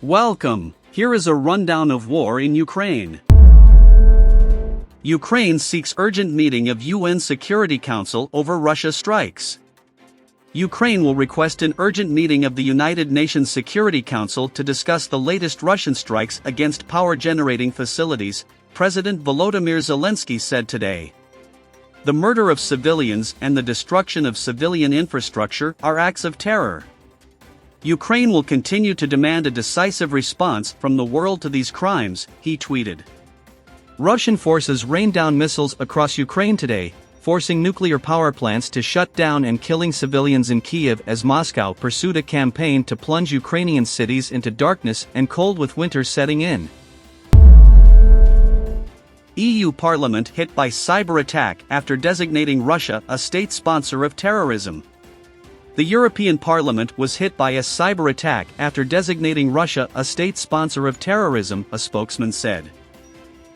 Welcome. Here is a rundown of war in Ukraine. Ukraine seeks urgent meeting of UN Security Council over Russia strikes. Ukraine will request an urgent meeting of the United Nations Security Council to discuss the latest Russian strikes against power-generating facilities, President Volodymyr Zelenskyy said today. The murder of civilians and the destruction of civilian infrastructure are acts of terror. Ukraine will continue to demand a decisive response from the world to these crimes, he tweeted. Russian forces rained down missiles across Ukraine today, forcing nuclear power plants to shut down and killing civilians in Kyiv as Moscow pursued a campaign to plunge Ukrainian cities into darkness and cold with winter setting in. EU Parliament hit by cyber attack after designating Russia a state sponsor of terrorism. The European Parliament was hit by a cyber attack after designating Russia a state sponsor of terrorism, a spokesman said.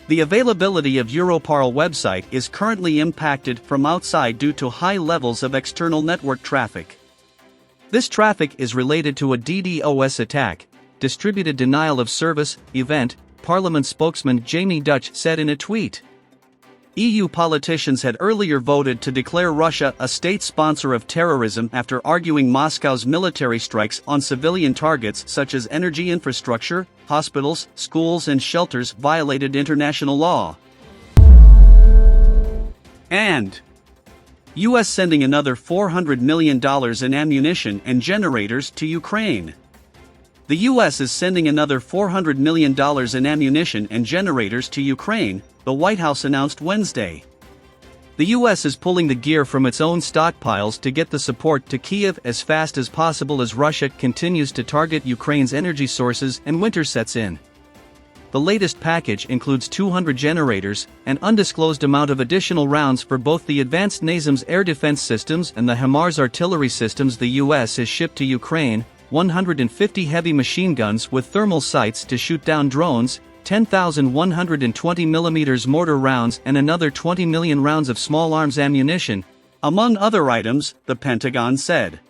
The availability of Europarl website is currently impacted from outside due to high levels of external network traffic. This traffic is related to a DDoS attack, distributed denial of service, event, Parliament spokesman Jamie Dutch said in a tweet. EU politicians had earlier voted to declare Russia a state sponsor of terrorism after arguing Moscow's military strikes on civilian targets such as energy infrastructure, hospitals, schools and shelters violated international law. And US sending another $400 million in ammunition and generators to Ukraine. The US is sending another $400 million in ammunition and generators to Ukraine, the White House announced Wednesday. The US is pulling the gear from its own stockpiles to get the support to Kyiv as fast as possible as Russia continues to target Ukraine's energy sources and winter sets in. The latest package includes 200 generators, an undisclosed amount of additional rounds for both the advanced NASAMS air defense systems and the HIMARS artillery systems the US has shipped to Ukraine, 150 heavy machine guns with thermal sights to shoot down drones, 10,120 mm mortar rounds and another 20 million rounds of small arms ammunition, among other items, the Pentagon said.